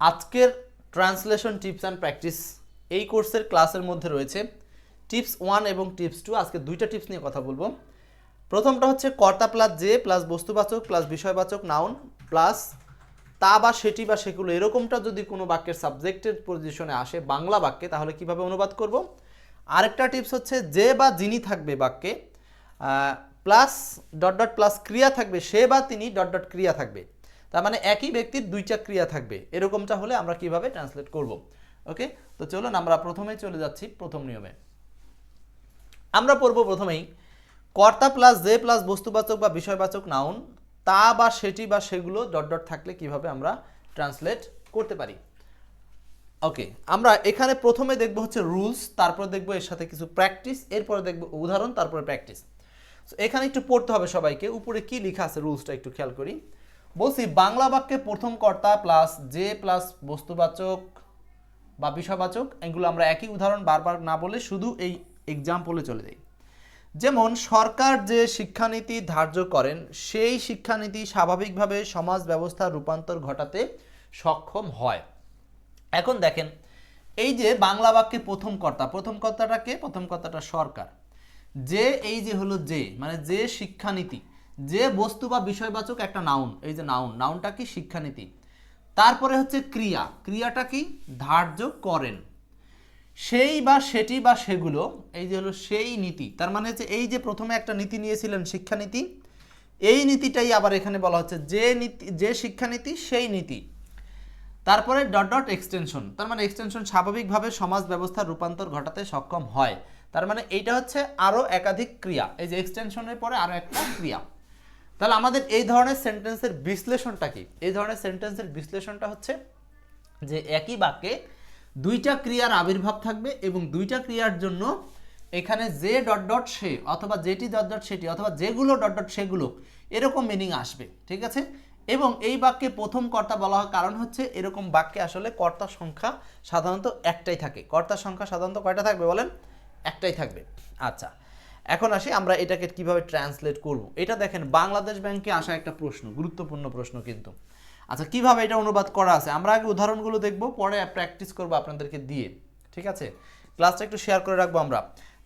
আজকের translation tips and practice এই কোর্সের ক্লাসের মধ্যে রয়েছে টিপস 1 এবং টিপস 2। আজকে দুইটা টিপস নিয়ে কথা বলবো। প্রথমটা হচ্ছে কর্তা প্লাস যে প্লাস বস্তুবাচক প্লাস বিষয়বাচক নাউন প্লাস তা বা সেটি বা সেগুলো এরকমটা যদি কোনো বাক্যের সাবজেক্টের পজিশনে আসে বাংলা বাক্যে, তাহলে কিভাবে অনুবাদ করব। আরেকটা টিপস হচ্ছে যে বা যিনি থাকবে বাক্যে, প্লাস ডট ডট প্লাস ক্রিয়া থাকবে, সে বা তিনি ডট ডট ক্রিয়া থাকবে, তার মানে একই ব্যক্তির দুইটা ক্রিয়া থাকবে, এরকমটা হলে আমরা কিভাবে ট্রান্সলেট করব। ওকে, তো চলুন আমরা প্রথমেই চলে যাচ্ছি প্রথম নিয়মে। আমরা পড়ব প্রথমেই কর্তা প্লাস যে প্লাস বস্তুবাচক বা বিষয়বাচক নাউন তা বা সেটি বা সেগুলো ডট ডট থাকলে কিভাবে আমরা ট্রান্সলেট করতে পারি। ওকে, আমরা এখানে প্রথমে দেখব হচ্ছে রুলস, তারপর দেখব এর সাথে কিছু প্র্যাকটিস, এরপরে দেখব উদাহরণ, তারপরে প্র্যাকটিস। এখানে একটু পড়তে হবে সবাইকে। উপরে কি লেখা আছে রুলসটা একটু খেয়াল করি। বলছি বাংলা বাক্যে প্রথম কর্তা প্লাস যে প্লাস বস্তুবাচক বা বিষয়বাচক, এগুলো আমরা একই উদাহরণ বারবার না বলে শুধু এই এক্সাম্পলে চলে যাই। যেমন সরকার যে শিক্ষানীতি ধার্য করেন সেই শিক্ষানীতি স্বাভাবিকভাবে সমাজ ব্যবস্থার রূপান্তর ঘটাতে সক্ষম হয়। এখন দেখেন, এই যে বাংলা বাক্যে প্রথম কর্তাটা কে? প্রথম কর্তাটা সরকার। যে এই যে হলো যে, মানে যে শিক্ষানীতি, যে বস্তু বা বিষয়বাচক একটা নাউন, এই যে নাউনটা কি? শিক্ষানীতি। তারপরে হচ্ছে ক্রিয়াটা কি? ধার্য করেন। সেই বা সেটি বা সেগুলো, এই যে হলো সেই নীতি, তার মানে হচ্ছে এই যে প্রথমে একটা নীতি নিয়েছিলেন শিক্ষানীতি, এই নীতিটাই আবার এখানে বলা হচ্ছে যে নীতি, যে শিক্ষানীতি সেই নীতি। তারপরে ডট ডট এক্সটেনশন, তার মানে এক্সটেনশন স্বাভাবিকভাবে সমাজ ব্যবস্থার রূপান্তর ঘটাতে সক্ষম হয়। তার মানে এইটা হচ্ছে আরও একাধিক ক্রিয়া, এই যে এক্সটেনশনের পরে আরও একটা ক্রিয়া। তাহলে আমাদের এই ধরনের সেন্টেন্সের বিশ্লেষণটা কি? এই ধরনের সেন্টেন্সের বিশ্লেষণটা হচ্ছে যে একই বাক্যে দুইটা ক্রিয়ার আবির্ভাব থাকবে এবং দুইটা ক্রিয়ার জন্য এখানে যে ডট ডট সে অথবা যেটি ডট ডট সেটি অথবা যেগুলো ডট ডট সেগুলো এরকম মিনিং আসবে, ঠিক আছে। এবং এই বাক্যে প্রথম কর্তা বলা হয় কারণ হচ্ছে এরকম বাক্যে আসলে কর্তার সংখ্যা সাধারণত একটাই থাকে। কর্তার সংখ্যা সাধারণত কয়টা থাকবে বলেন? একটাই থাকবে। আচ্ছা, এখন আসি আমরা এটাকে কিভাবে ট্রান্সলেট করব। এটা দেখেন বাংলাদেশ ব্যাংকে আসা একটা প্রশ্ন, গুরুত্বপূর্ণ প্রশ্ন কিন্তু। আচ্ছা, কিভাবে এটা অনুবাদ করা আছে আমরা আগে উদাহরণগুলো দেখব, পরে প্র্যাকটিস করব আপনাদেরকে দিয়ে, ঠিক আছে। ক্লাসটা একটু শেয়ার করে রাখবো আমরা।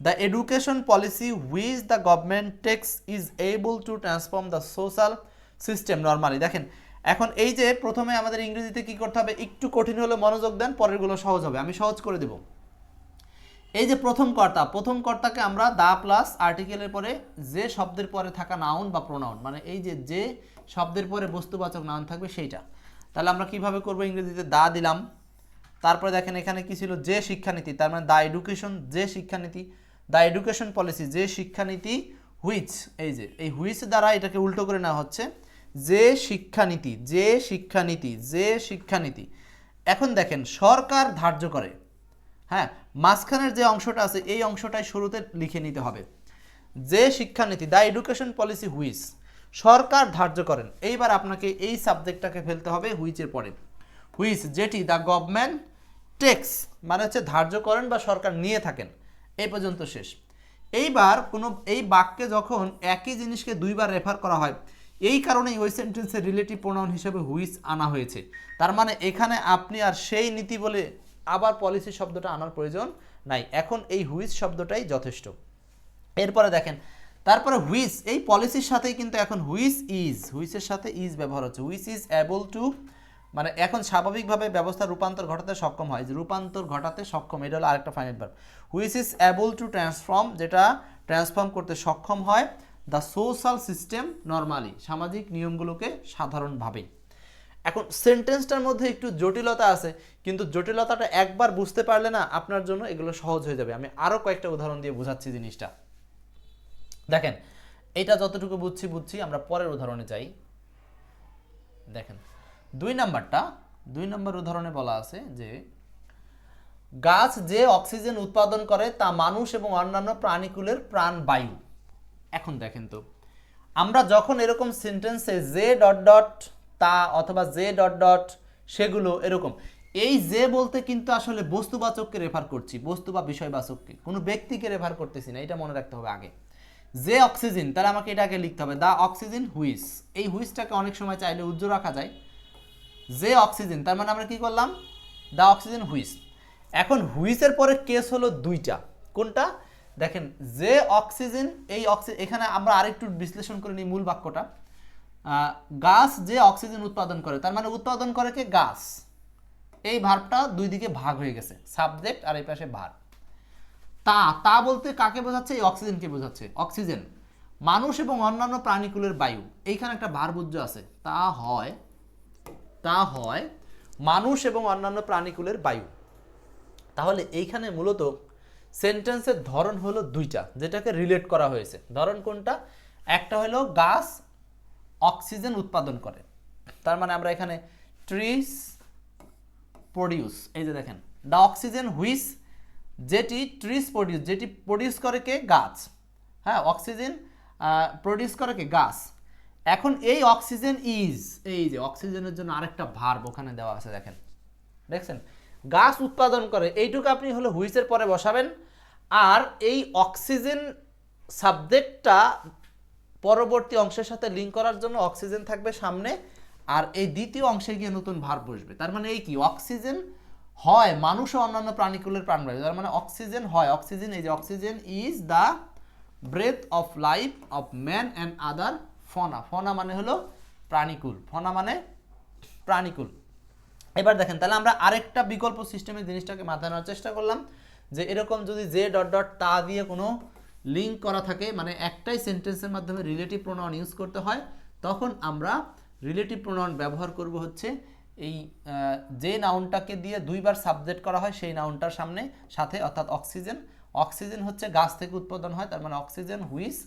The education policy which the government takes is able to transform the social system normally. দেখেন এখন এই যে প্রথমে আমাদের ইংরেজিতে কি করতে হবে, একটু কঠিন হলে মনোযোগ দেন, পরেরগুলো সহজ হবে, আমি সহজ করে দেব। এই যে প্রথম কর্তাকে আমরা দা প্লাস আর্টিকেলের পরে যে শব্দের পরে থাকা নাউন বা প্রোনাউন, মানে এই যে শব্দের পরে বস্তুবাচক নাউন থাকবে সেইটা। তাহলে আমরা কিভাবে করব, ইংরেজিতে দা দিলাম, তারপরে দেখেন এখানে কি ছিল? যে শিক্ষানীতি, তার মানে দা এডুকেশন, যে শিক্ষানীতি, দা এডুকেশন পলিসি, যে শিক্ষানীতি, হুইচ, এই যে এই হুইচ দ্বারা এটাকে উল্টো করে নেওয়া হচ্ছে যে শিক্ষানীতি, যে শিক্ষানীতি, যে শিক্ষানীতি। এখন দেখেন সরকার ধার্য করে, হ্যাঁ, মাঝখানের যে অংশটা আছে এই অংশটাই শুরুতে লিখে নিতে হবে। যে শিক্ষানীতি, দ্য এডুকেশন পলিসি হুইচ, সরকার ধার্য করেন। এইবার আপনাকে এই সাবজেক্টটাকে ফেলতে হবে হুইচের পরে। হুইচ যেটি দ্য গভর্নমেন্ট টেক্স, মানে হচ্ছে ধার্য করেন বা সরকার নিয়ে থাকেন, এই পর্যন্ত শেষ। এইবার কোনো এই বাক্যে যখন একই জিনিসকে দুইবার রেফার করা হয়, এই কারণেই ওই সেন্টেন্সের রিলেটিভ প্রোনাউন হিসেবে হুইচ আনা হয়েছে। তার মানে এখানে আপনি আর সেই নীতি বলে আবার পলিসি শব্দটা আনার প্রয়োজন নাই, এখন এই হুইচ শব্দটাই যথেষ্ট। এরপরে দেখেন, তারপরে হুইচ, এই পলিসির সাথেই কিন্তু এখন হুইচের সাথে ইজ ব্যবহার হচ্ছে। হুইচ ইজ অ্যাবল টু, মানে এখন স্বাভাবিকভাবে ব্যবস্থার রূপান্তর ঘটাতে সক্ষম হয়, যে রূপান্তর ঘটাতে সক্ষম, এটা হলো আরেকটা final verb. Which is able to transform, যেটা ট্রান্সফর্ম করতে সক্ষম হয় দ্য সোশ্যাল সিস্টেম নরমালি, সামাজিক নিয়মগুলোকে সাধারণভাবেই। এখন সেন্টেন্সটার মধ্যে একটু জটিলতা আছে, কিন্তু জটিলতাটা একবার বুঝতে পারলে না আপনার জন্য এগুলো সহজ হয়ে যাবে। আমি আরও কয়েকটা উদাহরণ দিয়ে বোঝাচ্ছি জিনিসটা। দেখেন এটা যতটুকু বুঝছি, আমরা পরের উদাহরণে যাই। দেখেন দুই নম্বর উদাহরণে বলা আছে যে গাছ যে অক্সিজেন উৎপাদন করে তা মানুষ এবং অন্যান্য প্রাণীকুলের প্রাণবায়ু। এখন দেখেন তো, আমরা যখন এরকম সেন্টেন্সে যে ডট ডট তা অথবা যে ডট ডট সেগুলো এরকম, এই যে বলতে কিন্তু আসলে বস্তুবাচককে রেফার করছি, বস্তু বা বিষয়বাচককে, কোনো ব্যক্তিকে রেফার করতেছি না, এটা মনে রাখতে হবে আগে। যে অক্সিজেন, তাহলে আমাকে এটাকে লিখতে হবে দ্য অক্সিজেন হুইচ। এই হুইচটাকে অনেক সময় চাইলে উজ্জ্ব রাখা যায়, যে অক্সিজেন, তার মানে আমরা কি করলাম, দ্য অক্সিজেন হুইচ। এখন হুইচের পরে কেস হলো দুইটা, কোনটা দেখেন, যে অক্সিজেন, এই অক্সিজেন, এখানে আমরা আরেকটু বিশ্লেষণ করে নিই মূল বাক্যটা। গাছ যে অক্সিজেন উৎপাদন করে, তার মানে উৎপাদন করে কে, গাছ। এই ভার্বটা দুই দিকে ভাগ হয়ে গেছে, সাবজেক্ট আর এই পাশে ভার্ব। তা বলতে কাকে বোঝাচ্ছে, এই অক্সিজেনকে বোঝাচ্ছে। অক্সিজেন মানুষ এবং অন্যান্য প্রাণীকুলের বায়ু, এইখানে একটা ভার্বুজ্য আছে, তা হয় মানুষ এবং অন্যান্য প্রাণীকুলের বায়ু। তাহলে এইখানে মূলত সেন্টেন্সের ধরন হলো দুইটা, যেটাকে রিলেট করা হয়েছে। ধরন কোনটা, একটা হলো গাছ অক্সিজেন উৎপাদন করে, তার মানে আমরা এখানে ট্রিস প্রডিউস, এই যে দেখেন দ্য অক্সিজেন হুইচ, যেটি ট্রিস প্রডিউস, যেটি প্রডিউস করে কে, গাছ। হ্যাঁ, অক্সিজেন প্রডিউস করে কে, গাছ। এখন এই অক্সিজেন ইজ, এই যে অক্সিজেনের জন্য আরেকটা ভার্ব ওখানে দেওয়া আছে, দেখেন, দেখছেন, গাছ উৎপাদন করে, এইটুকু আপনি হলো হুইচের পরে বসাবেন। আর এই অক্সিজেন সাবজেক্টটা পরবর্তী অংশের সাথে লিঙ্ক করার জন্য অক্সিজেন থাকবে সামনে, আর এই দ্বিতীয় অংশে গিয়ে নতুন ভার্ব বসবে। তার মানে এই কি, অক্সিজেন হয় মানুষ ও অন্যান্য প্রাণীকুলের প্রাণবায়ু, তার মানে অক্সিজেন হয়, অক্সিজেন, এই যে oxygen is the breath of life of man and other fauna. Fauna মানে হলো প্রাণীকুল, ফনা মানে প্রাণীকুল। এবার দেখেন, তাহলে আমরা আরেকটা বিকল্প সিস্টেমে জিনিসটাকে মাথায় নেওয়ার চেষ্টা করলাম, যে এরকম যদি যে ডট ডট তা দিয়ে কোনো লিঙ্ক করা থাকে, মানে একটাই সেন্টেন্সের মাধ্যমে রিলেটিভ প্রোনাউন ইউজ করতে হয়, তখন আমরা রিলেটিভ প্রোনাউন ব্যবহার করব হচ্ছে এই যে নাউনটাকে দিয়ে দুইবার সাবজেক্ট করা হয় সেই নাউনটার সাথে, অর্থাৎ অক্সিজেন। অক্সিজেন হচ্ছে গাছ থেকে উৎপাদন হয়, তার মানে oxygen which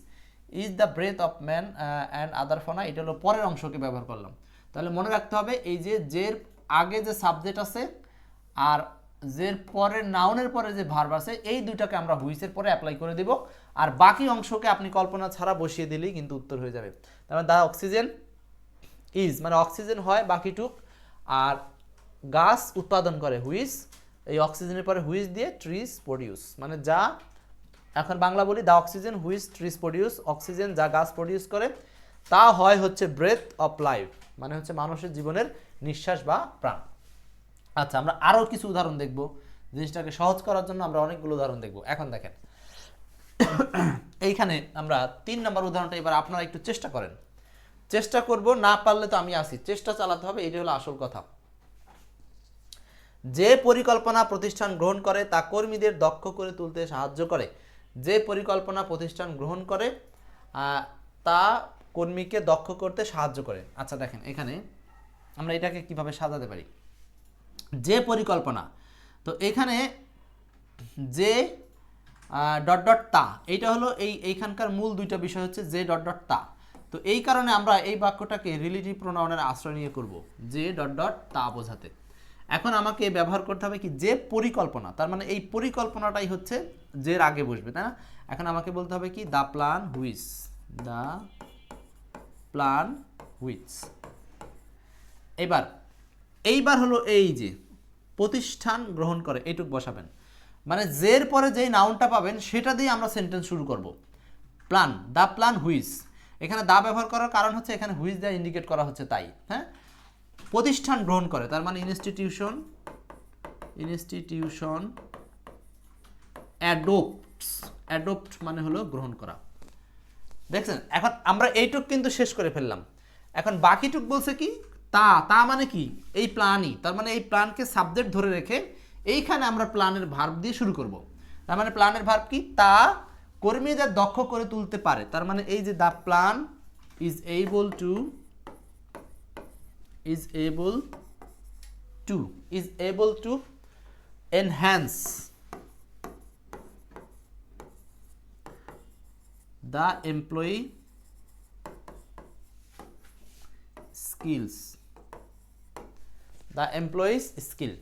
is the breath of man and other fauna, এটা হলো পরের অংশকে ব্যবহার করলাম। তাহলে মনে রাখতে হবে, এই যে যের আগে যে সাবজেক্ট আছে আর যের পরে নাউনের পরে যে ভার্ব আছে, এই দুইটাকে আমরা হুইচের পরে অ্যাপ্লাই করে দিব, আর বাকি অংশকে আপনি কল্পনা ছাড়া বসিয়ে দিলেই কিন্তু উত্তর হয়ে যাবে। তার মানে দ্য অক্সিজেন ইজ, মানে অক্সিজেন হয় বাকিটুক, আর গাছ উৎপাদন করে হুইচ, এই অক্সিজেনের পরে হুইচ দিয়ে ট্রিজ প্রডিউস, মানে যা, এখন বাংলা বলি, the oxygen which trees produce, oxygen যা গাছ প্রডিউস করে, তা হয় হচ্ছে ব্রেথ অফ লাইফ, মানে হচ্ছে মানুষের জীবনের নিঃশ্বাস বা প্রাণ। আচ্ছা, আমরা আরও কিছু উদাহরণ দেখব, জিনিসটাকে সহজ করার জন্য আমরা অনেকগুলো উদাহরণ দেখব। এখন দেখেন, এইখানে আমরা 3 নম্বর উদাহরণটা এবার আপনারা একটু চেষ্টা করেন, চেষ্টা করব, না পারলে তো আমি আসি, চেষ্টা চালাতে হবে, এটাই হলো আসল কথা। যে পরিকল্পনা প্রতিষ্ঠান গ্রহণ করে তা কর্মীদের দক্ষ করে তুলতে সাহায্য করে। যে পরিকল্পনা প্রতিষ্ঠান গ্রহণ করে তা কর্মীকে দক্ষ করতে সাহায্য করে। আচ্ছা দেখেন, এখানে আমরা এটাকে কিভাবে সাজাতে পারি, যে পরিকল্পনা, তো এখানে যে ডট ডট তা, এইটা হলো এইখানকার মূল দুইটা বিষয় হচ্ছে যে ডট ডট তা। তো এই কারণে আমরা এই বাক্যটাকে রিলেটিভ প্রোনাউনের আশ্রয় নিয়ে করব, যে ডট ডট তা বোঝাতে। এখন আমাকে ব্যবহার করতে হবে কি, যে পরিকল্পনা, তার মানে এই পরিকল্পনাটাই হচ্ছে যের আগে বসবে, তাই না? এখন আমাকে বলতে হবে কি, the plan which, the plan which. এইবার হলো এই যে প্রতিষ্ঠান গ্রহণ করে, এইটুক বসাবেন, মানে যের পরে যেই নাউনটা পাবেন সেটা দিয়ে আমরা সেন্টেন্স শুরু করব। প্ল্যান, দ্য প্ল্যান হুইচ, এখানে দা ব্যবহার করার কারণ হচ্ছে এখানে হুইচ দিয়ে ইন্ডিকেট করা হচ্ছে, তাই। হ্যাঁ, প্রতিষ্ঠান গ্রহণ করে, তার মানে ইনস্টিটিউশন অ্যাডপ্ট মানে হলো গ্রহণ করা। দেখছেন, এখন আমরা এইটুক কিন্তু শেষ করে ফেললাম। এখন বাকিটুক বলছে কি, তা মানে কি, এই প্ল্যানই, তার মানে এই প্ল্যানকে সাবজেক্ট ধরে রেখে এইখানে আমরা প্ল্যানের ভার্ব দিয়ে শুরু করব। তার মানে প্ল্যানের ভার্ব কি, তা কর্মীদের দক্ষ করে তুলতে পারে, তার মানে এই যে the plan is able to enhance the employee skills, the employees skill।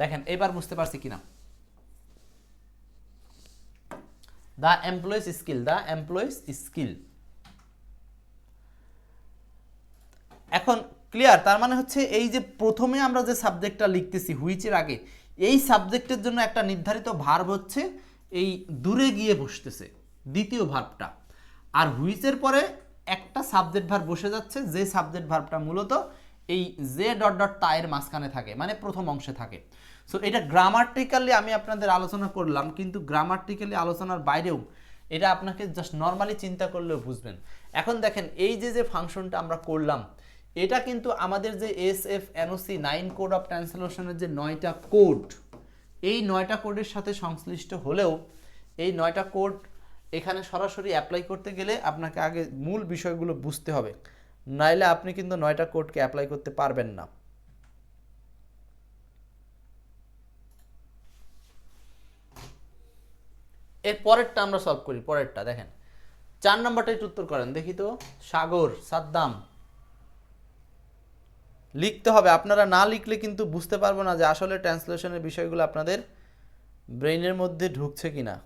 দেখেন এবার বুঝতে পারছি কিনা, the employees skill। এখন ক্লিয়ার, তার মানে হচ্ছে এই যে প্রথমে আমরা যে সাবজেক্টটা লিখতেছি হুইচের আগে, এই সাবজেক্টের জন্য একটা নির্ধারিত ভার্ব হচ্ছে এই দূরে গিয়ে বসতেছে, দ্বিতীয় ভার্বটা, আর হুইচের পরে একটা সাবজেক্ট ভার্ব বসে যাচ্ছে, যে সাবজেক্ট ভার্বটা মূলত এই যে ডট ডট তায়ের মাঝখানে থাকে, মানে প্রথম অংশে থাকে। সো এটা গ্রামাটিক্যালি আমি আপনাদের আলোচনা করলাম, কিন্তু গ্রামাটিক্যালি আলোচনার বাইরেও এটা আপনাকে জাস্ট নর্মালি চিন্তা করলেও বুঝবেন। এখন দেখেন এই যে ফাংশনটা আমরা করলাম, এটা কিন্তু আমাদের যে SFNOC 9 কোড অফ ট্রান্সলেশনের যে 9টা কোড, এই 9টা কোডের সাথে সংশ্লিষ্ট হলেও এই 9টা কোড এখানে সরাসরি অ্যাপ্লাই করতে গেলে আপনাকে আগে মূল বিষয়গুলো বুঝতে হবে, নাইলে আপনি কিন্তু 9টা কোডকে অ্যাপ্লাই করতে পারবেন না। এর পরেরটা আমরা সলভ করি। পরেরটা দেখেন, 4 নম্বরটা একটু উত্তর করেন দেখি তো। সাগর, সাদ্দাম। লিখতে হবে, আপনারা না লিখলে কিন্তু বুঝতে পারবো না যে আসলে ট্রান্সলেশনের বিষয়গুলো আপনাদের ব্রেইনের মধ্যে ঢুকছে কিনা।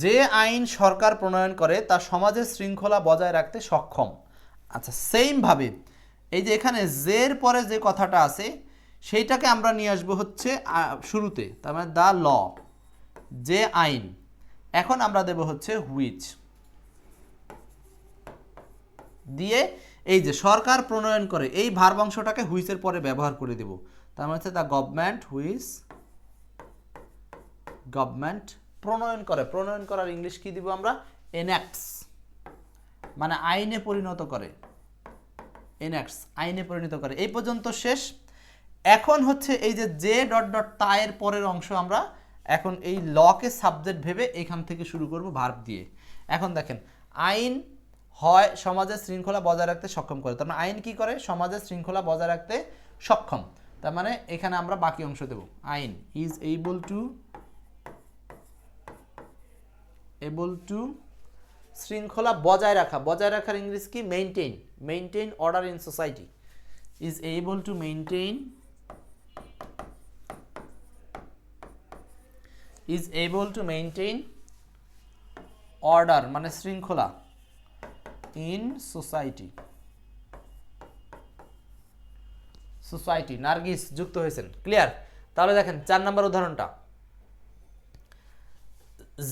যে আইন সরকার প্রণয়ন করে তা সমাজের শৃঙ্খলা বজায় রাখতে সক্ষম। আচ্ছা, সেইমভাবে এই যে এখানে জের পরে যে কথাটা আছে সেইটাকে আমরা নিয়ে আসবো হচ্ছে শুরুতে, তার মানে দ্য ল, যে আইন। এখন আমরা দেব হচ্ছে হুইচ দিয়ে এই যে সরকার প্রণয়ন করে এই ভার্ব অংশটাকে হুইচের পরে ব্যবহার করে দেব, তার মানে হচ্ছে দ্য গভর্নমেন্ট হুইচ, গভর্নমেন্ট প্রণয়ন করে। প্রণয়ন করার ইংলিশ কি দিব আমরা? এনঅ্যাক্টস, মানে আইনে পরিণত করে। এনঅ্যাক্টস, আইনে পরিণত করে। এই পর্যন্ত শেষ। এখন হচ্ছে এই যে ডট ডট তায়ের পরের অংশ আমরা এখন এই লকে সাবজেক্ট ভেবে এখান থেকে শুরু করব ভার্ব দিয়ে। এখন দেখেন, আইন হয় সমাজের শৃঙ্খলা বজায় রাখতে সক্ষম করে, তার মানে আইন কি করে? সমাজের শৃঙ্খলা বজায় রাখতে সক্ষম। তার মানে এখানে আমরা বাকি অংশ দেব, আইন ইজ এবল টু শৃঙ্খলা বজায় রাখা। বজায় রাখার ইংলিশ কি? Maintain. Maintain order in society. Is able to maintain, is able to maintain order মানে শৃঙ্খলা ইন সোসাইটি। সোসাইটি, নার্গিস যুক্ত হয়েছেন, ক্লিয়ার? তাহলে দেখেন 4 নম্বর উদাহরণটা,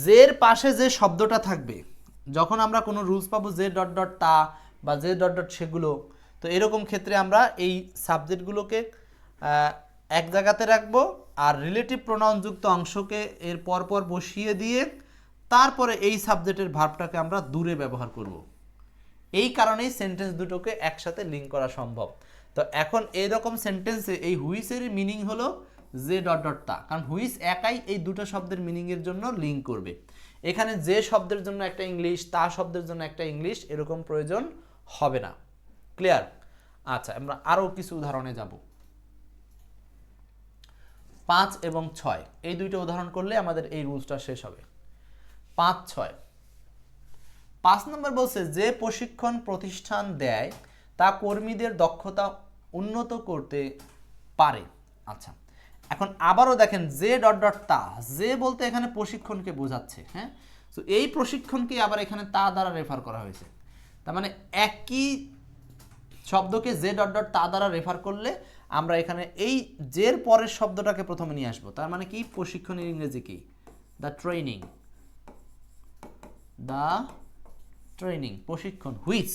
জের পাশে যে শব্দটা থাকবে, যখন আমরা কোনো রুলস পাবো যে ডট ডট তা বা যে ডট ডট সেগুলো, তো এরকম ক্ষেত্রে আমরা এই সাবজেক্টগুলোকে এক জায়গাতে রাখবো আর রিলেটিভ প্রোনাউনযুক্ত অংশকে এর পরপর বসিয়ে দিয়ে তারপরে এই সাবজেক্টের ভার্বটাকে আমরা দূরে ব্যবহার করব। এই কারণেই সেন্টেন্স দুটোকে একসাথে লিঙ্ক করা সম্ভব। তো এখন এইরকম সেন্টেন্সে এই হুইসের মিনিং হলো যে ডট ডট তা, কারণ হুইস একাই এই দুটো শব্দের মিনিংয়ের জন্য লিঙ্ক করবে। এখানে যে শব্দের জন্য একটা ইংলিশ, তা শব্দের জন্য একটা ইংলিশ, এরকম প্রয়োজন হবে না। ক্লিয়ার? আচ্ছা, আমরা আরও কিছু উদাহরণে যাব। 5 এবং 6 এই দুইটা উদাহরণ করলে আমাদের এই রুলসটা শেষ হবে। 5, 6। 5 নম্বর বলছে, যে প্রশিক্ষণ প্রতিষ্ঠান দেয় তা কর্মীদের দক্ষতা উন্নত করতে পারে। আচ্ছা, এখন আবারও দেখেন যে ডট ডট তা, যে বলতে এখানে প্রশিক্ষণকে বোঝাচ্ছে। হ্যাঁ, তো এই প্রশিক্ষণকে আবার এখানে তা দ্বারা রেফার করা হয়েছে। তার মানে একই শব্দকে যে ডট ডট তা দ্বারা রেফার করলে আমরা এখানে এই জের পরের শব্দটাকে প্রথমে নিয়ে আসবো। তার মানে কি? প্রশিক্ষণের ইংরেজি কি? The training. দ্য ট্রেনিং, প্রশিক্ষণ। হুইচ,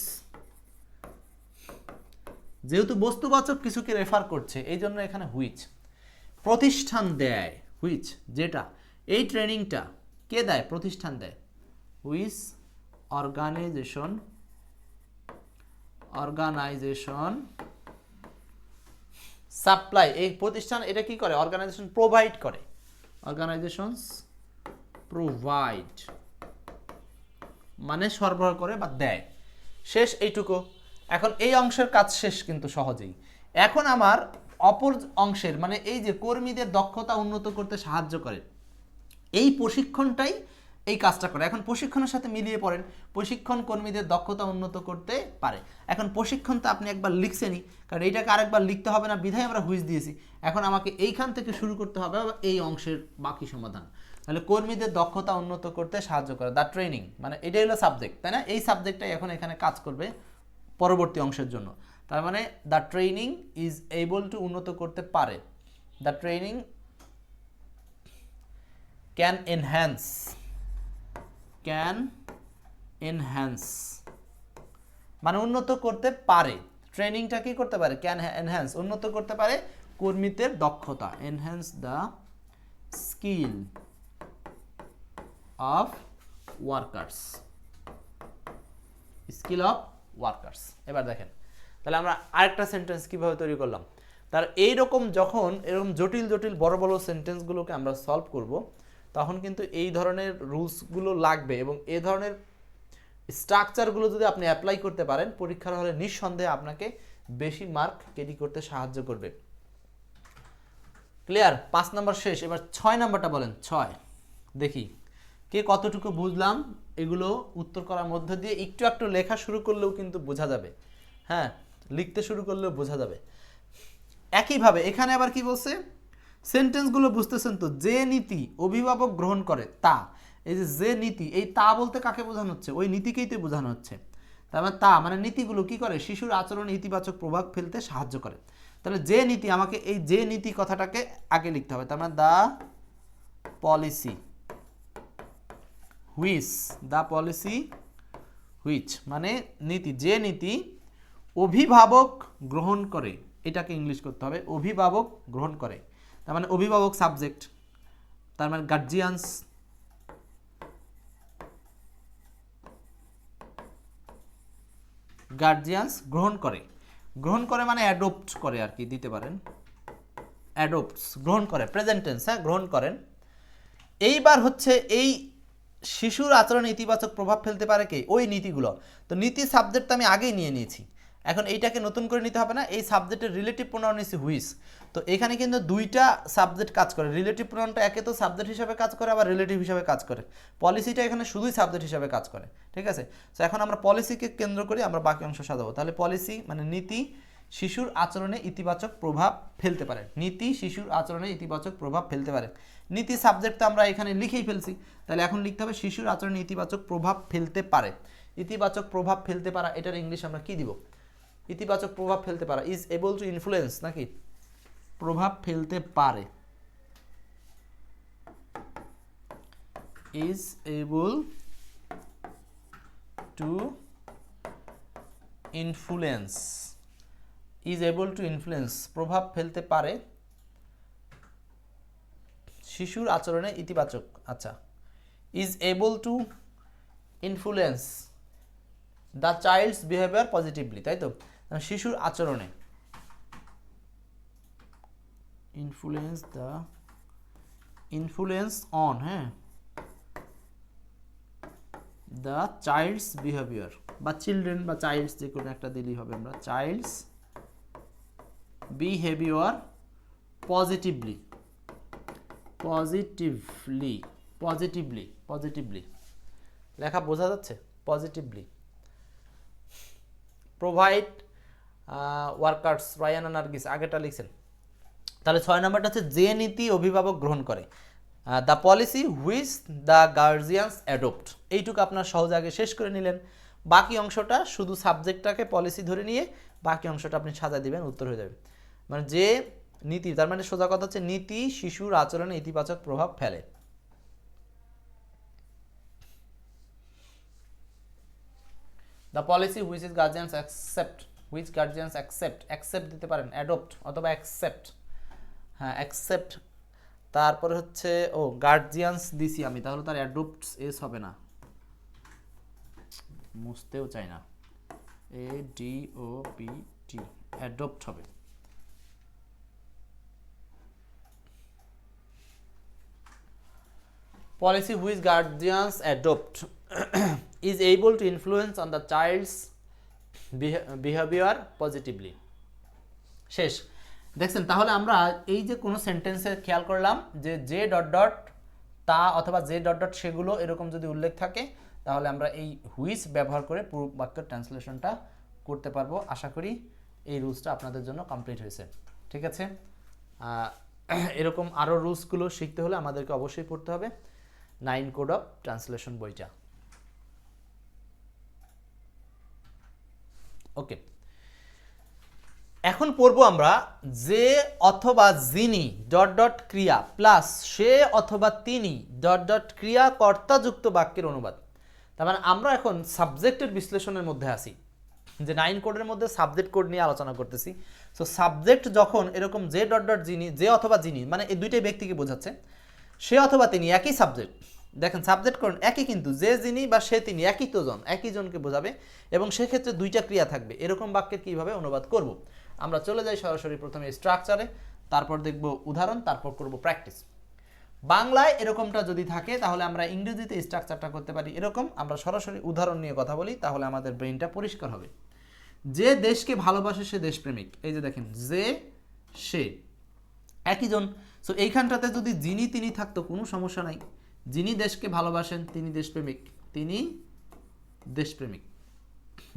যেহেতু বস্তুবাচক কিছুকে রেফার করছে এই জন্য এখানে হুইচ। প্রতিষ্ঠান দেয়, হুইচ যেটা, এই ট্রেনিংটা কে দেয়? প্রতিষ্ঠান দেয়। হুইচ অর্গানাইজেশন, অর্গানাইজেশন সাপ্লাই, এই প্রতিষ্ঠান এটা কি করে? অর্গানাইজেশন প্রোভাইড করে। অর্গানাইজেশনস প্রোভাইড মানে সরবরাহ করে বা দেয়। শেষ এইটুকু। এখন এই অংশের কাজ শেষ কিন্তু সহজেই। এখন আমার অপর অংশের মানে এই যে কর্মীদের দক্ষতা উন্নত করতে সাহায্য করে, এই প্রশিক্ষণটাই এই কাজটা করে। এখন প্রশিক্ষণের সাথে মিলিয়ে পড়েন, প্রশিক্ষণ কর্মীদের দক্ষতা উন্নত করতে পারে। এখন প্রশিক্ষণ তো আপনি একবার লিখছেনই, কারণ এইটাকে আরেকবার লিখতে হবে না বিধায় আমরা হুইচ দিয়েছি। এখন আমাকে এইখান থেকে শুরু করতে হবে এই অংশের বাকি সমাধান। তাহলে কর্মীদের দক্ষতা উন্নত করতে সাহায্য করে, দ্য ট্রেনিং, মানে এটাই হলো সাবজেক্ট, তাই না? এই সাবজেক্টটাই এখন এখানে কাজ করবে পরবর্তী অংশের জন্য। তার মানে the training is able two উন্নত করতে পারে। The training can enhance, can enhance, মানে উন্নত করতে পারে। ট্রেনিংটা কি করতে পারে? ক্যান এনহ্যান্স, উন্নত করতে পারে কর্মীদের দক্ষতা। Enhance the skill of workers, skill of workers. এবার দেখেন তাহলে আমরা আরেকটা সেন্টেন্স কিভাবে তৈরি করলাম। তার এইরকম যখন এরকম জটিল জটিল বড় বড় সেন্টেন্সগুলোকে আমরা সলভ করব, তখন কিন্তু এই ধরনের রুলসগুলো লাগবে, এবং এই ধরনের স্ট্রাকচারগুলো যদি আপনি অ্যাপ্লাই করতে পারেন পরীক্ষার হলে নিঃসন্দেহে আপনাকে বেশি মার্ক ক্যারি করতে সাহায্য করবে। ক্লিয়ার? 5 নম্বর শেষ, এবার 6 নম্বরটা বলেন। 6 দেখি কে কতটুকু বুঝলাম। এগুলো উত্তর করার মধ্য দিয়ে একটু একটু লেখা শুরু করলেও কিন্তু বোঝা যাবে, হ্যাঁ, লিখতে শুরু করলেও বোঝা যাবে। একইভাবে এখানে আবার কি বলছে, সেন্টেন্সগুলো বুঝতেছেন তো? যে নীতি অভিভাবক গ্রহণ করে তা, এই যে নীতি, এই তা বলতে কাকে বোঝানো হচ্ছে? ওই নীতিকেই তো বোঝানো হচ্ছে। তার মানে তা মানে নীতিগুলো কি করে? শিশুর আচরণে ইতিবাচক প্রভাব ফেলতে সাহায্য করে। তাহলে যে নীতি, আমাকে এই যে নীতি কথাটাকে আগে লিখতে হবে। তার মানে the policy which, the policy which মানে নীতি, যে নীতি অভিভাবক গ্রহণ করে, এটাকে ইংলিশ করতে হবে, অভিভাবক গ্রহণ করে। তার মানে অভিভাবক সাবজেক্ট, তার মানে গার্জিয়ানস, গার্জিয়ানস গ্রহণ করে। গ্রহণ করে মানে অ্যাডপ্ট করে আর কি, দিতে পারেন অ্যাডপ্টস, গ্রহণ করে, প্রেজেন্ট টেন্স, হ্যাঁ, গ্রহণ করেন। এইবার হচ্ছে এই শিশুর আচরণে ইতিবাচক প্রভাব ফেলতে পারে কে? ওই নীতিগুলো। তো নীতি সাবজেক্ট আমি আগেই নিয়ে নিয়েছি, এখন এইটাকে নতুন করে নিতে হবে না। এই সাবজেক্টের রিলেটিভ প্রোনাউন নিয়েছি হুইচ। তো এখানে কিন্তু দুইটা সাবজেক্ট কাজ করে। রিলেটিভ প্রোনাউনটা একে তো সাবজেক্ট হিসাবে কাজ করে, আবার রিলেটিভ হিসাবে কাজ করে। পলিসিটা এখানে শুধুই সাবজেক্ট হিসাবে কাজ করে, ঠিক আছে? তো এখন আমরা পলিসিকে কেন্দ্র করে আমরা বাকি অংশ সাজাবো। তাহলে পলিসি মানে নীতি শিশুর আচরণে ইতিবাচক প্রভাব ফেলতে পারে। নীতি শিশুর আচরণে ইতিবাচক প্রভাব ফেলতে পারে। নীতি সাবজেক্টটা আমরা এখানে লিখেই ফেলছি, তাহলে এখন লিখতে হবে শিশুর আচরণে ইতিবাচক প্রভাব ফেলতে পারে। ইতিবাচক প্রভাব ফেলতে পারা, এটার ইংলিশ আমরা কি দিব? ইতিবাচক প্রভাব ফেলতে পারা, ইজ এবল টু ইনফ্লুয়েন্স, নাকি প্রভাব ফেলতে পারে, is able to influence, is able to influence প্রভাব ফেলতে পারে শিশুর আচরণে ইতিবাচক। আচ্ছা, is able to influence the child's behaviour positively, তাই তো? শিশুর আচরণে ইনফ্লুয়েন্স, দ্য ইনফ্লুয়েন্স অন, হ্যাঁ, দ্য চাইল্ডস বিহেভিয়ার, বা চিলড্রেন বা চাইল্ডস যে কোনো একটা দিলেই হবে। আমরা child's behaviour positively, positively, positively, positively লেখা বোঝা যাচ্ছে? Positively provide workers, Rayan Nargis আগেটা লিখছেন। তাহলে 6 নম্বরটা হচ্ছে যে নীতি অভিভাবক গ্রহণ করে, the policy which the guardians adopt. এইটুকু আপনার সহজে আগে শেষ করে নিলেন। বাকি অংশটা শুধু সাবজেক্টটাকে পলিসি ধরে নিয়ে বাকি অংশটা আপনি সাজা দিবেন, উত্তর হয়ে যাবে। মানে যে নীতি, তার মানে সোজা কথা হচ্ছে নীতি শিশুর আচরণে ইতিবাচক প্রভাব ফেলে। The policy which is guardians accept, which guardians accept, accept দিতে পারেন, অ্যাডপ্ট অথবা অ্যাকসেপ্ট, হ্যাঁ অ্যাকসেপ্ট। তারপরে হচ্ছে ও গার্জিয়ানস দিছি আমি, তাহলে তার অ্যাডপ্টস এস হবে না, মুছতেও চাই না, A D O P T, adopt হবে। Policy which guardians adopt is able to influence on the child's behavior positively. শেষ। দেখছেন, তাহলে আমরা এই যে কোনো সেন্টেন্সে খেয়াল করলাম যে যে ডট ডট তা অথবা যে ডট ডট সেগুলো এরকম যদি উল্লেখ থাকে, তাহলে আমরা এই হুইচ ব্যবহার করে পুরো বাক্যের ট্রান্সলেশনটা করতে পারবো। আশা করি এই রুলসটা আপনাদের জন্য কমপ্লিট হয়েছে, ঠিক আছে? এরকম আরও রুলসগুলো শিখতে হলে আমাদেরকে অবশ্যই পড়তে হবে 9 কোড অফ ট্রান্সলেশন বইটা। ওকে, এখন পড়বো আমরা যে অথবা যিনি ডট ডট ক্রিয়া প্লাস সে অথবা তিনি ডট ডট ক্রিয়া কর্তাযুক্ত বাক্যের অনুবাদ। তার মানে আমরা এখন সাবজেক্টের বিশ্লেষণের মধ্যে আসি, যে 9 কোডের মধ্যে সাবজেক্ট কোড নিয়ে আলোচনা করতেছি। সো সাবজেক্ট যখন এরকম যে ডট ডট যিনি, যে অথবা যিনি, মানে এই দুইটাই ব্যক্তিকে বোঝাচ্ছে, সে অথবা তিনি, একই সাবজেক্ট। দেখেন সাবজেক্ট কোড একই, কিন্তু যে যিনি বা সে তিনি একই তো জন, একই জনকে বোঝাবে এবং সেক্ষেত্রে দুইটা ক্রিয়া থাকবে। এরকম বাক্যের কীভাবে অনুবাদ করব, আমরা চলে যাই সরাসরি প্রথমে স্ট্রাকচারে, তারপর দেখব উদাহরণ, তারপর করব প্র্যাকটিস। বাংলায় এরকমটা যদি থাকে তাহলে আমরা ইংরেজিতে স্ট্রাকচারটা করতে পারি এরকম। আমরা সরাসরি উদাহরণ নিয়ে কথা বলি, তাহলে আমাদের ব্রেনটা পরিষ্কার হবে। যে দেশকে ভালোবাসে সে দেশপ্রেমিক। এই যে দেখেন, যে সে একই জন। সো এইখানটাতে যদি যিনি তিনি থাকতো কোনো সমস্যা নাই। যিনি দেশকে ভালোবাসেন তিনি দেশপ্রেমিক, তিনি দেশপ্রেমিক।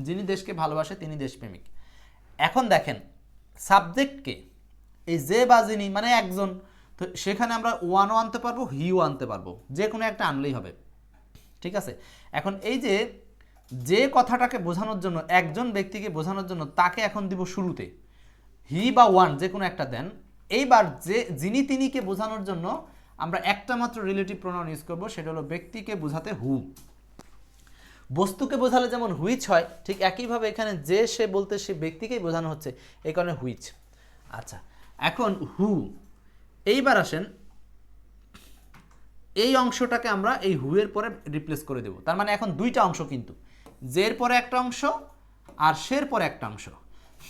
যিনি দেশকে ভালোবাসে তিনি দেশপ্রেমিক। এখন দেখেন সাবজেক্টকে এই যে বা যিনি মানে একজন, তো সেখানে আমরা ওয়ানও আনতে পারবো, হিও আনতে পারবো, যে কোনো একটা আনলেই হবে। ঠিক আছে। এখন এই যে কথাটাকে বোঝানোর জন্য, একজন ব্যক্তিকে বোঝানোর জন্য তাকে এখন দিব শুরুতে, হি বা ওয়ান যে কোনো একটা দেন। এইবার যে যিনি তিনিকে বোঝানোর জন্য আমরা একটা মাত্র রিলেটিভ প্রোনাউন ইউজ করব, সেটা হলো ব্যক্তিকে বোঝাতে হু। বস্তুকে বোঝালে যেমন হুইচ হয়, ঠিক একইভাবে এখানে যে সে বলতে সে ব্যক্তিকেই বোঝানো হচ্ছে, এই কারণে হুইচ। আচ্ছা, এখন হু। এইবার আসেন এই অংশটাকে আমরা এই হু এর পরে রিপ্লেস করে দেব। তার মানে এখন দুইটা অংশ, কিন্তু জের পরে একটা অংশ আর শের পরে একটা অংশ।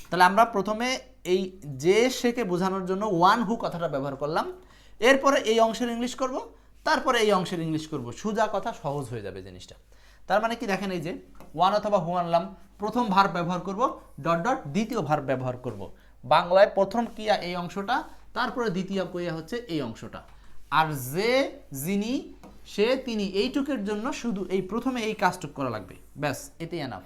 তাহলে আমরা প্রথমে এই যে সেকে বোঝানোর জন্য ওয়ান হু কথাটা ব্যবহার করলাম, এরপরে এই অংশের ইংলিশ করব, তারপরে এই অংশের ইংলিশ করব। সোজা কথা, সহজ হয়ে যাবে জিনিসটা। তার মানে কি দেখেন, এই যে ওয়ান অথবা হু আনলাম, প্রথম ভার্ব ব্যবহার করব, ডট ডট দ্বিতীয় ভার্ব ব্যবহার করব। বাংলায় প্রথম ক্রিয়া এই অংশটা, তারপরে দ্বিতীয় ক্রিয়া হচ্ছে এই অংশটা। আর যে যিনি সে তিনি এইটুকের জন্য শুধু এই প্রথমে এই কাজটুক করা লাগবে, ব্যাস, এতেই এনাফ।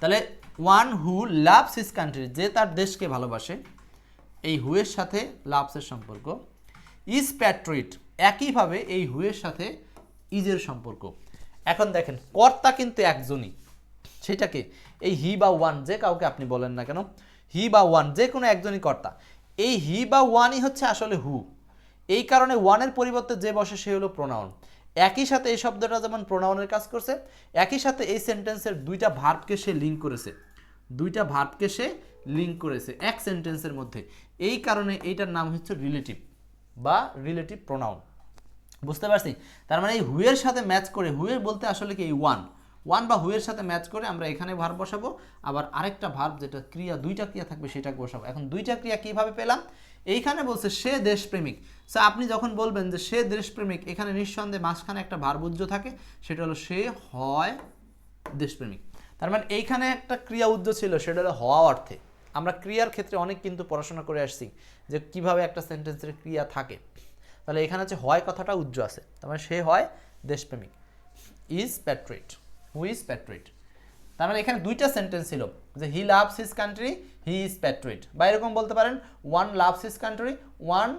তাহলে one who loves his country, যে তার দেশকে ভালোবাসে, এই হুয়ের সাথে লাভসের সম্পর্ক। ইজ প্যাট্রিট, একইভাবে এই হুয়ের সাথে ইজের সম্পর্ক। এখন দেখেন কর্তা কিন্তু একজনই, সেটাকে এই হি বা ওয়ান যে কাউকে আপনি বলেন না কেন, হি বা ওয়ান যে কোনো একজনই কর্তা। এই হি বা ওয়ানই হচ্ছে আসলে হু। এই কারণে ওয়ানের পরিবর্তে যে বসে সে হলো প্রোনাউন। একই সাথে এই শব্দটা যেমন প্রোনাউনের কাজ করছে, একই সাথে এই সেন্টেন্সের দুইটা ভার্বকে সে লিঙ্ক করেছে, দুইটা ভার্বকে সে লিঙ্ক করেছে এক সেন্টেন্সের মধ্যে। এই কারণে এইটার নাম হচ্ছে রিলেটিভ বা রিলেটিভ প্রোনাউন। বুঝতে পারছি? তার মানে এই হুয়ের সাথে ম্যাচ করে, হুয়ের বলতে আসলে কি এই ওয়ান, ওয়ান বা হুয়ের সাথে ম্যাচ করে আমরা এখানে ভার্ব বসাবো, আবার আরেকটা ভার্ব যেটা ক্রিয়া, দুইটা ক্রিয়া থাকবে সেটাকে বসাবো। এখন দুইটা ক্রিয়া কিভাবে পেলাম? এইখানে বলছে সে দেশপ্রেমিক। সো আপনি যখন বলবেন যে সে দেশপ্রেমিক, এখানে নিঃসন্দেহে মাঝখানে একটা ভার্বুজ্য থাকে, সেটা হলো সে হয় দেশপ্রেমিক। তার মানে এইখানে একটা ক্রিয়া উজ্জ ছিল, সেটা হলো হওয়া অর্থে। আমরা ক্রিয়ার ক্ষেত্রে অনেক কিন্তু পড়াশোনা করে আসছি যে কিভাবে একটা সেন্টেন্সের ক্রিয়া থাকে। তাহলে এখানে হচ্ছে হয় কথাটা উজ্জ আছে, তার মানে সে হয় দেশপ্রেমিক। Is patriot, who is patriot. তার মানে এখানে দুইটা সেন্টেন্স ছিল, যে he loves his country, he is patriot, বা এরকম বলতে পারেন one loves his country, one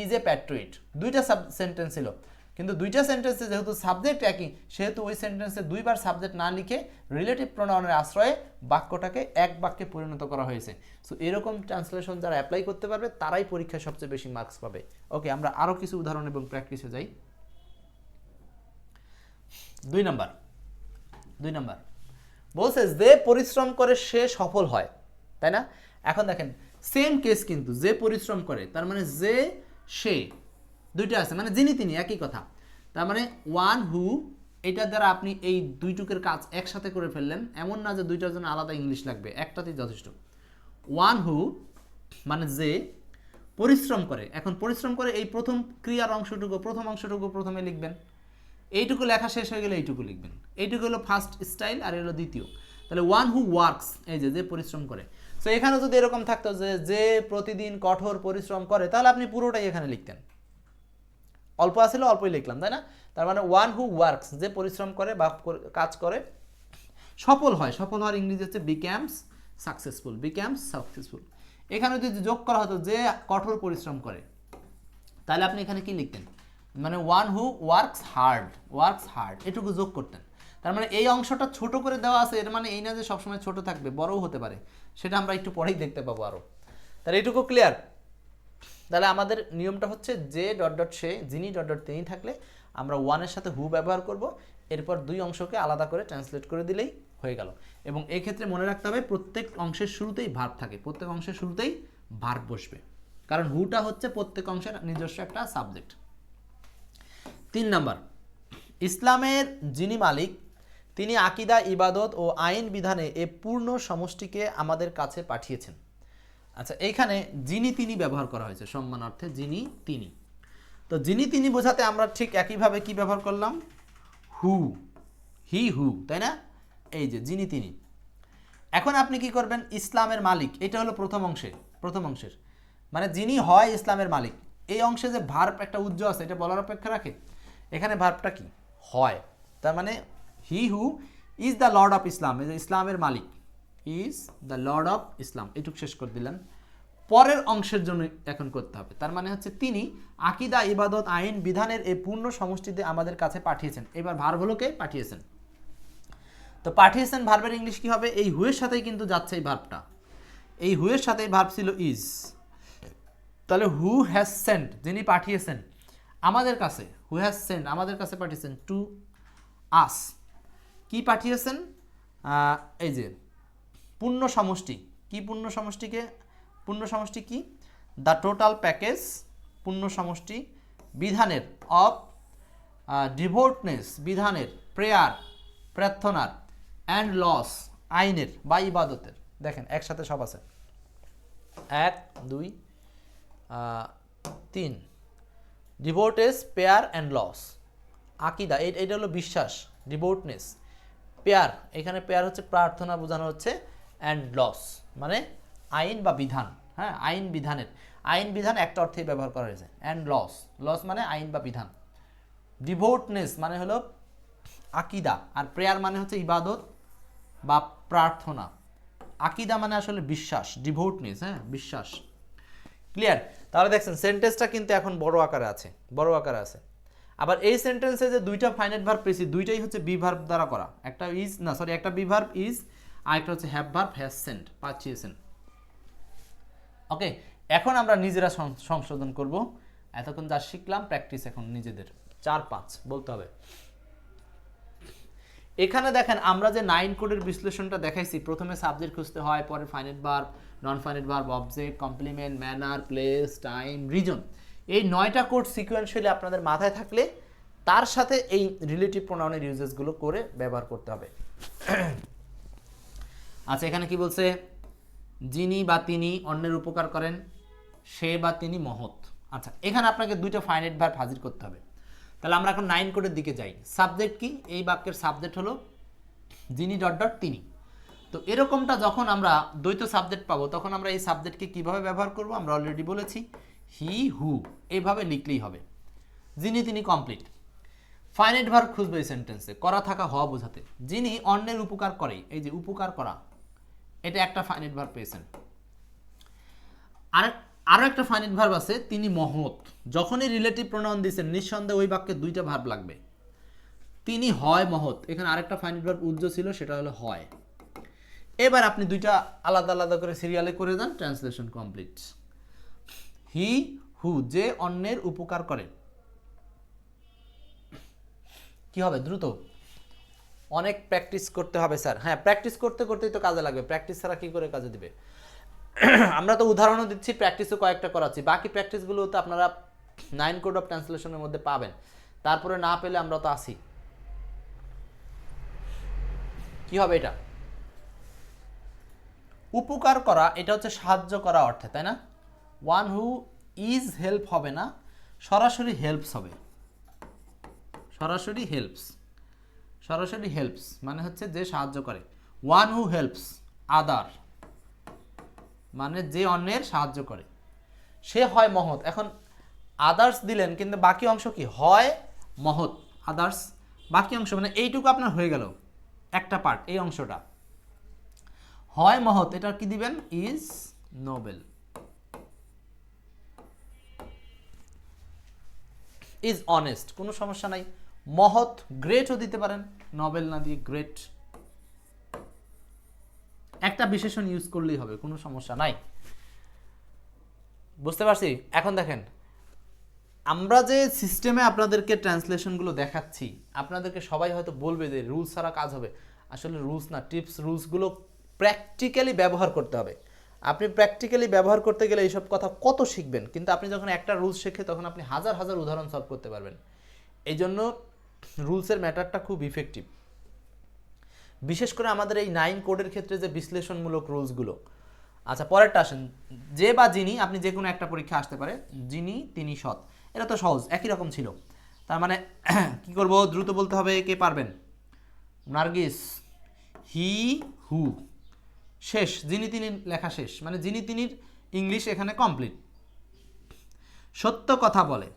is a patriot. দুইটা সেন্টেন্স ছিল, কিন্তু দুইটা সেন্টেন্সে যেহেতু সাবজেক্ট একই, সেহেতু ওই সেন্টেন্সে দুইবার সাবজেক্ট না লিখে রিলেটিভ প্রোনাউনের আশ্রয়ে বাক্যটাকে এক বাক্যে পরিণত করা হয়েছে। সো এরকম ট্রান্সলেশন যারা অ্যাপ্লাই করতে পারবে তারাই পরীক্ষায় সবচেয়ে বেশি মার্কস পাবে। ওকে, আমরা আরও কিছু উদাহরণ এবং প্র্যাকটিসে যাই। 2 নাম্বার বলছে যে পরিশ্রম করে সে সফল হয়, তাই না? এখন দেখেন সেম কেস, কিন্তু যে পরিশ্রম করে, তার মানে যে সে দুইটা আছে, মানে যিনি তিনি একই কথা। তার মানে ওয়ান হু, এটার দ্বারা আপনি এই দুইটুকের কাজ একসাথে করে ফেললেন। এমন না যে দুইটার জন্য আলাদা ইংলিশ লাগবে, একটাতেই যথেষ্ট। ওয়ান হু মানে যে পরিশ্রম করে। এখন পরিশ্রম করে এই প্রথম ক্রিয়ার অংশটুকু, প্রথম অংশটুকু প্রথমে লিখবেন, এইটুকু লেখা শেষ হয়ে গেলে এইটুকু লিখবেন। এইটুকু হলো ফার্স্ট স্টাইল, আর হলো দ্বিতীয়। তাহলে ওয়ান হু ওয়ার্কস, এই যে পরিশ্রম করে। সো এখানে যদি এরকম থাকতো যে প্রতিদিন কঠোর পরিশ্রম করে, তাহলে আপনি পুরোটাই এখানে লিখতেন। অল্প আসলে অল্পই লিখলাম, তাই না? তার মানে ওয়ান হু ওয়ার্কস, যে পরিশ্রম করে বা কাজ করে সফল হয়। সফল হওয়ার ইংরেজি হচ্ছে বিকামস সাকসেসফুল, বিকামস সাকসেসফুল। এখানে যদি যোগ করা হতো যে কঠোর পরিশ্রম করে, তাহলে আপনি এখানে কি লিখতেন? মানে ওয়ান হু ওয়ার্কস হার্ড, এটুকু যোগ করতেন। তার মানে এই অংশটা ছোট করে দেওয়া আছে, এর মানে এই না যে সবসময় ছোট থাকবে, বড়ও হতে পারে, সেটা আমরা একটু পরেই দেখতে পাবো আরও। তাহলে এইটুকু ক্লিয়ার? তাহলে আমাদের নিয়মটা হচ্ছে যে ডট ডট সে, যিনি ডট ডট তিনি থাকলে আমরা ওয়ানের সাথে হু ব্যবহার করব, এরপর দুই অংশকে আলাদা করে ট্রান্সলেট করে দিলেই হয়ে গেল। এবং এই ক্ষেত্রে মনে রাখতে হবে প্রত্যেক অংশের শুরুতেই ভার্ব থাকে, প্রত্যেক অংশের শুরুতেই ভার্ব বসবে, কারণ হুটা হচ্ছে প্রত্যেক অংশের নিজস্ব একটা সাবজেক্ট। 3 নাম্বার, ইসলামের যিনি মালিক তিনি আকিদা, ইবাদত ও আইন বিধানে এ পূর্ণ সমষ্টিকে আমাদের কাছে পাঠিয়েছেন। আচ্ছা, এইখানে যিনি তিনি ব্যবহার করা হয়েছে সম্মানার্থে, যিনি তিনি। তো যিনি তিনি বোঝাতে আমরা ঠিক একইভাবে কি ব্যবহার করলাম, হু, হি হু, তাই না? এই যে যিনি তিনি। এখন আপনি কি করবেন, ইসলামের মালিক, এটা হলো প্রথম অংশের মানে যিনি হয় ইসলামের মালিক, এই অংশে যে ভার্ব একটা উজ্জ্ব আছে এটা বলার অপেক্ষা রাখে? এখানে ভার্বটা কি, হয়। তার মানে he who is the lord of Islam, ইসলামের মালিক is the lord of Islam, এটুকু শেষ করে দিলেন। পরের অংশের জন্য এখন করতে হবে, তার মানে হচ্ছে তিনি আকিদা, ইবাদত, আইন বিধানের এই পূর্ণ সমষ্টিতে আমাদের কাছে পাঠিয়েছেন। এবার ভার্ব হলো কে, পাঠিয়েছেন। তো পাঠিয়েছেন ভার্বের ইংলিশ কি হবে, এই হুয়ের সাথেই কিন্তু যাচ্ছে এই ভার্বটা, এই হুয়ের সাথেই ভার্ব ছিল ইজ। তাহলে হু হ্যাজ সেন্ট, যিনি পাঠিয়েছেন আমাদের কাছে, হু হ্যাজ সেন্ট আমাদের কাছে পাঠিয়েছেন, টু আস, কি পাঠিয়েছেন, এই যে পূর্ণ সমষ্টি, কি পূর্ণ সমষ্টিকে, পূর্ণ সমষ্টি কি, দ্য টোটাল প্যাকেজ, পূর্ণ সমষ্টি বিধানের, অফ ডিভোটনেস, বিধানের, প্রেয়ার, প্রার্থনার, অ্যান্ড লস, আইনের বা ইবাদতের। দেখেন একসাথে সব আছে, 1 2 3, ডিভোটেস, পেয়ার অ্যান্ড লস, আকিদা এটা হলো বিশ্বাস, ডিভোটনেস, পেয়ার, এখানে পেয়ার হচ্ছে প্রার্থনা বোঝানো হচ্ছে, অ্যান্ড লস মানে আইন বা বিধান, হ্যাঁ আইন বিধানের, আইন বিধান একটা অর্থেই ব্যবহার করা হয়েছে, অ্যান্ড লস, লস মানে আইন বা বিধান, ডিভোটনেস মানে হলো আকিদা, আর প্রেয়ার মানে হচ্ছে ইবাদত বা প্রার্থনা, আকিদা মানে আসলে বিশ্বাস, ডিভোটনেস, হ্যাঁ বিশ্বাস। ক্লিয়ার? তাহলে দেখছেন সেন্টেন্সটা কিন্তু এখন বড় আকারে আছে। আবার এই সেন্টেন্সে যে দুইটা ফাইনাইট ভার্ব পেয়েছি, দুইটাই হচ্ছে বি ভার্ব দ্বারা করা, একটা ইজ না সরি একটা বি ভার্ব ইজ, আর একটা হচ্ছে হ্যাভ ভার্ব হ্যাজ সেন্ট, পাঠিয়েছেন। ওকে, এখন আমরা নিজেরা সংশোধন করব। এতক্ষণ যা শিখলাম প্র্যাকটিস এখন নিজেদের 4-5 বলতে হবে। এখানে দেখেন আমরা যে 9 কোডের বিশ্লেষণটা দেখাইছি, প্রথমে সাবজেক্ট খুঁজতে হয়, পরে finite verb, non finite verb, object, complement, manner, place, time, reason, এই 9টা কোড সিকোয়েন্সিয়ালি আপনাদের মাথায় থাকলে তার সাথে এই রিলেটিভ প্রোনাউনের ইউজেসগুলো করে ব্যবহার করতে হবে। আচ্ছা, এখানে কি বলছে, যিনি বা তিনি অন্যের উপকার করেন, সে বা তিনি মহৎ। আচ্ছা, এখানে আপনাকে দুইটা ফাইনাইট ভার্ব হাজির করতে হবে। তাহলে আমরা এখন 9 কোডের দিকে যাই। সাবজেক্ট কি, এই বাক্যের সাবজেক্ট হলো যিনি ডট ডট তিনি। তো এরকমটা যখন আমরা দ্বৈত সাবজেক্ট পাবো তখন আমরা এই সাবজেক্টকে কিভাবে ব্যবহার করব, আমরা অলরেডি বলেছি, হি হু এইভাবে লিখলেই হবে। যিনি তিনি কমপ্লিট। ফাইনাইট ভার্ব খুঁজবে এই সেন্টেন্সে, করা থাকা হওয়া বোঝাতে, যিনি অন্যের উপকার করে, এই যে উপকার করা, এটা একটা ফাইনাইট ভার্ব পেয়েছেন। আরো একটা ফাইনাইট ভার্ব আছে, তিনি মহৎ। যখনই রিলেটিভ প্রোনাউন দিয়েছেন নিঃসন্দেহে ওই বাক্যে দুইটা ভার্ব লাগবে। তিনি হয় মহৎ, এখানে আরেকটা ফাইনাইট ভার্ব উজ্জ্ব ছিল, সেটা হলো হয়। এবার আপনি দুইটা আলাদা আলাদা করে সিরিয়ালে করে দেন, ট্রান্সলেশন কমপ্লিট। হি হু, যে অন্যের উপকার করে। কি হবে, দ্রুত, অনেক প্র্যাকটিস করতে হবে স্যার। হ্যাঁ, প্র্যাকটিস করতে করতেই তো কাজে লাগবে, প্র্যাকটিস ছাড়া কি করে কাজে দিবে। আমরা তো উদাহরণও দিচ্ছি, প্র্যাকটিসও কয়েকটা করাচ্ছি, বাকি প্র্যাকটিসগুলো তো আপনারা 9 কোড অফ ট্রান্সলেশনের মধ্যে পাবেন। তারপরে না পেলে আমরা তো আসি। কি হবে এটা, উপকার করা, এটা হচ্ছে সাহায্য করা অর্থে, তাই না? ওয়ান হু ইজ হেল্প হবে না, সরাসরি হেল্পস হবে, সরাসরি হেল্পস মানে হচ্ছে যে সাহায্য করে। ওয়ান হু হেল্পস আদার মানে যে অন্যের সাহায্য করে, সে হয় মহৎ। এখন আদার্স দিলেন কিন্তু বাকি অংশ কি, হয় মহৎ, আদার্স, বাকি অংশ মানে এইটুকু আপনার হয়ে গেল একটা পার্ট, এই অংশটা হয় মহৎ, এটা কি দিবেন, ইজ নোবেল, ইজ অনেস্ট, কোনো সমস্যা নাই। মহৎ গ্রেটও দিতে পারেন, নোবেল না দিয়ে গ্রেট, একটা বিশেষণ ইউজ করলেই হবে, কোনো সমস্যা নাই। বুঝতে পারছি? এখন দেখেন আমরা যে সিস্টেমে আপনাদেরকে ট্রান্সলেশনগুলো দেখাচ্ছি, আপনাদেরকে সবাই হয়তো বলবে যে রুলস ছাড়া কাজ হবে। আসলে রুলস না, টিপস রুলসগুলো প্র্যাকটিক্যালি ব্যবহার করতে হবে। আপনি প্র্যাকটিক্যালি ব্যবহার করতে গেলে এইসব কথা কত শিখবেন, কিন্তু আপনি যখন একটা রুলস শেখে তখন আপনি হাজার হাজার উদাহরণ সলভ করতে পারবেন। এই জন্য রুলসের ম্যাটারটা খুব ইফেক্টিভ। বিশেষ করে আমাদের এই 9 কোডের ক্ষেত্রে যে বিশ্লেষণমূলক রুলসগুলো। আচ্ছা, পরেরটা আসেন। যে বা যিনি, আপনি যে কোনো একটা পরীক্ষা আসতে পারে, যিনি তিনি সৎ, এটা তো সহজ, একই রকম ছিল। তার মানে কি করব, দ্রুত বলতে হবে। কে পারবেন? নার্গিস। হি হু, শেষ, যিনি তিনি লেখা শেষ, মানে যিনি তিনির ইংলিশ এখানে কমপ্লিট। সত্য কথা বলে,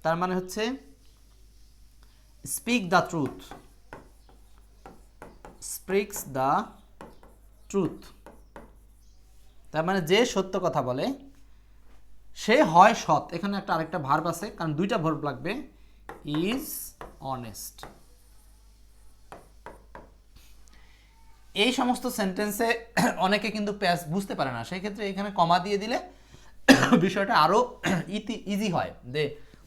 তার মানে হচ্ছে speak the truth, speaks the truth. তার মানে যে সত্য কথা বলে সে হয় সৎ। এখানে একটা আরেকটা ভার্ব আছে, কারণ দুইটা ভার্ব লাগবে। Is honest. এই সমস্ত সেন্টেন্সে অনেকে কিন্তু প্যাস বুঝতে পারে না, সেই ক্ষেত্রে এখানে কমা দিয়ে দিলে বিষয়টা আরও ইজি হয়, যে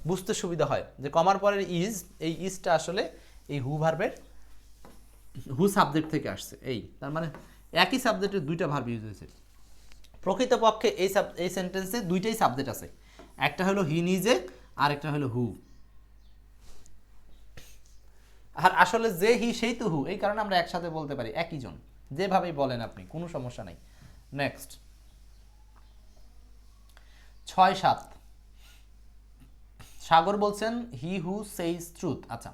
বুঝতে সুবিধা হয় যে কমার পরের ইজ, এই ইজটা আসলে এই হু ভার্বের হু সাবজেক্ট থেকে আসছে। এই তার মানে একই সাবজেক্টের দুইটা ভার্ব ইউজ হয়েছে। প্রকৃতপক্ষে এই সেন্টেন্সে দুইটাই সাবজেক্ট আছে, একটা হলো হি নিজে আর একটা হলো হু। আর আসলে যে হি সেই তো হু, এই কারণে আমরা একসাথে বলতে পারি, একই জন, যেভাবেই বলেন আপনি, কোনো সমস্যা নাই। নেক্সট 6-7। সাগর বলছেন হি হু সেইজ ট্রুথ। আচ্ছা,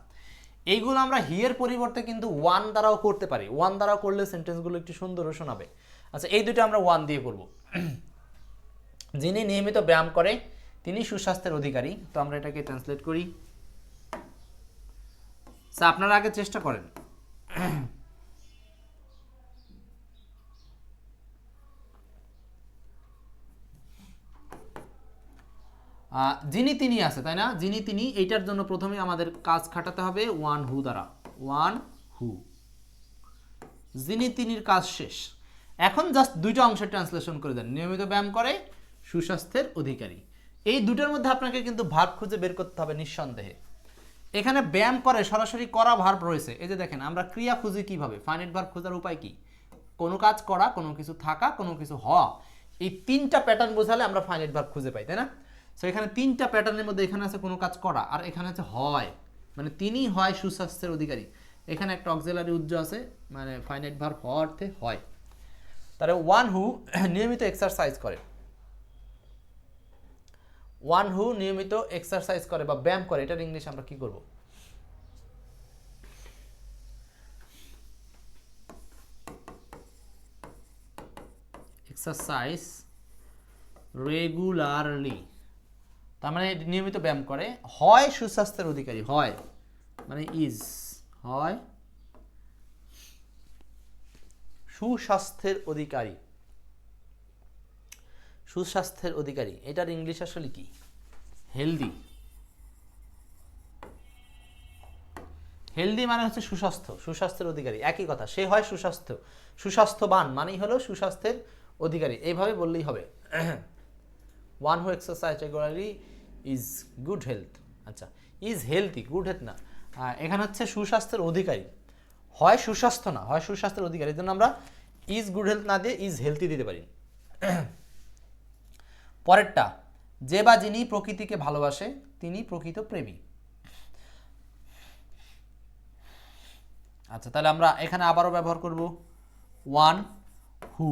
এইগুলো আমরা হি এর পরিবর্তে কিন্তু ওয়ান দ্বারাও করতে পারি। ওয়ান দ্বারাও করলে সেন্টেন্সগুলো একটু সুন্দর শোনাবে। আচ্ছা, এই দুটো আমরা ওয়ান দিয়ে করব। যিনি নিয়মিত ব্যায়াম করে তিনি সুস্বাস্থ্যের অধিকারী। তো আমরা এটাকে ট্রান্সলেট করি। আপনারা আগে চেষ্টা করেন। যিনি তিনি আছে, তাই না? যিনি তিনি, এইটার জন্য প্রথমে আমাদের কাজ খাটাতে হবে ওয়ান হু দ্বারা। ওয়ান হু, যিনি তিনির কাজ শেষ। এখন জাস্ট দুইটা অংশের ট্রান্সলেশন করে দেন। নিয়মিত ব্যায়াম করে সুস্বাস্থ্যের অধিকারী, এই দুটোর মধ্যে আপনাকে কিন্তু ভার্ব খুঁজে বের করতে হবে নিঃসন্দেহে। এখানে ব্যায়াম করে সরাসরি করা ভার্ব রয়েছে। এই যে দেখেন, আমরা ক্রিয়া খুঁজি কিভাবে, ফাইনাইট ভার্ব খোঁজার উপায় কি? কোনো কাজ করা, কোনো কিছু থাকা, কোনো কিছু হওয়া, এই তিনটা প্যাটার্ন বোঝালে আমরা ফাইনাইট ভার্ব খুঁজে পাই, তাই না? সো এখানে তিনটা প্যাটার্নের মধ্যে এখানে আছে কোনো কাজ করা, আর এখানে আছে হয়, মানে তিনি হয় সুস্বাস্থ্যের অধিকারী। এখানে একটা অক্সিলারি উজ্জ আছে, মানে ফাইনাইট ভার্ব হওয়া অর্থে হয়। তাহলে ওয়ান হু নিয়মিত এক্সারসাইজ করে, ওয়ান হু নিয়মিত এক্সারসাইজ করে বা ব্যায়াম করে, এটার ইংলিশ আমরা কি করব? এক্সারসাইজ রেগুলারলি, তার মানে নিয়মিত ব্যায়াম করে, হয় সুস্বাস্থ্যের অধিকারী, হয় মানে ইজ, হয় সুস্বাস্থ্যের অধিকারী। সুস্বাস্থ্যের অধিকারী, এটার ইংলিশ আসলে কি? হেলদি। হেলদি মানে হচ্ছে সুস্বাস্থ্য, সুস্বাস্থ্যের অধিকারী, একই কথা। সে হয় সুস্বাস্থ্য, সুস্বাস্থ্যবান মানেই হলো সুস্বাস্থ্যের অধিকারী, এইভাবে বললেই হবে। One who exercise regularly is good health. আচ্ছা, ইজ হেলথি, গুড হেলথ না, এখানে হচ্ছে সুস্বাস্থ্যের অধিকারী, হয় সুস্বাস্থ্য না, হয় সুস্বাস্থ্যের অধিকারী। এই জন্য আমরা ইজ গুড হেলথ না দিয়ে ইজ হেলথি দিতে পারি। পরেরটা, যে বা যিনি প্রকৃতিকে ভালোবাসে তিনি প্রকৃত প্রেমী। আচ্ছা, তাহলে আমরা এখানে আবারও ব্যবহার করব ওয়ান হু।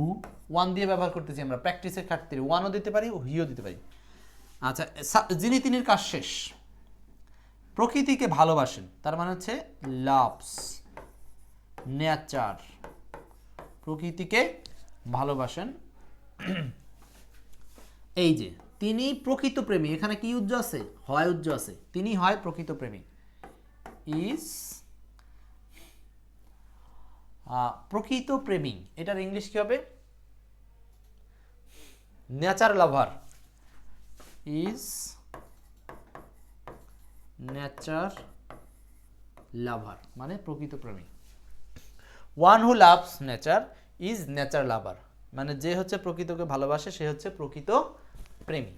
ওয়ান দিয়ে ব্যবহার করতেছি আমরা প্র্যাকটিসের খাতিরে, ওয়ানও দিতে পারি, হিও দিতে পারি। আচ্ছা, যিনি তিনির কাজ শেষ, প্রকৃতিকে ভালোবাসেন, তার মানে হচ্ছে লাভস নেচার, প্রকৃতিকে ভালোবাসেন। এই যে তিনি প্রকৃত প্রেমী, এখানে কি উজ্জ আছে? হয় উজ্জ আছে, তিনি হয় প্রকৃত প্রেমী। ইজ প্রকৃত প্রেমী, এটার ইংলিশ কি হবে? Nature lover. Is nature lover মানে প্রকৃত প্রেমী। One who loves nature is nature lover, মানে যে হচ্ছে প্রকৃতকে ভালোবাসে সে হচ্ছে প্রকৃত প্রেমী।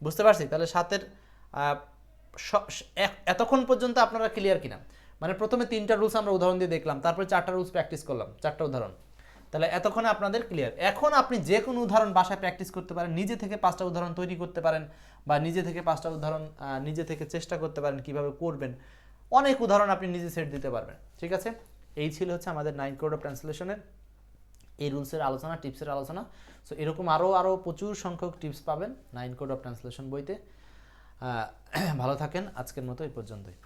বুঝতে পারছি? তাহলে 7-এর আহ, এতক্ষণ পর্যন্ত আপনারা ক্লিয়ার কিনা? মানে প্রথমে 3টা রুলস আমরা উদাহরণ দিয়ে দেখলাম, তারপরে 4টা রুলস প্র্যাকটিস করলাম, 4টা উদাহরণ। তাহলে এতক্ষণে আপনাদের ক্লিয়ার। এখন আপনি যে কোনো উদাহরণ বাসায় প্র্যাকটিস করতে পারেন, নিজে থেকে 5টা উদাহরণ তৈরি করতে পারেন, বা নিজে থেকে 5টা উদাহরণ নিজে থেকে চেষ্টা করতে পারেন কিভাবে করবেন। অনেক উদাহরণ আপনি নিজে সেট দিতে পারবেন। ঠিক আছে, এই ছিল হচ্ছে আমাদের 9 কোড অফ ট্রান্সলেশনের এই রুলসের আলোচনা, টিপসের আলোচনা। সো এরকম আরও প্রচুর সংখ্যক টিপস পাবেন 9 কোড অফ ট্রান্সলেশন বইতে। ভালো থাকেন, আজকের মতো এই পর্যন্তই।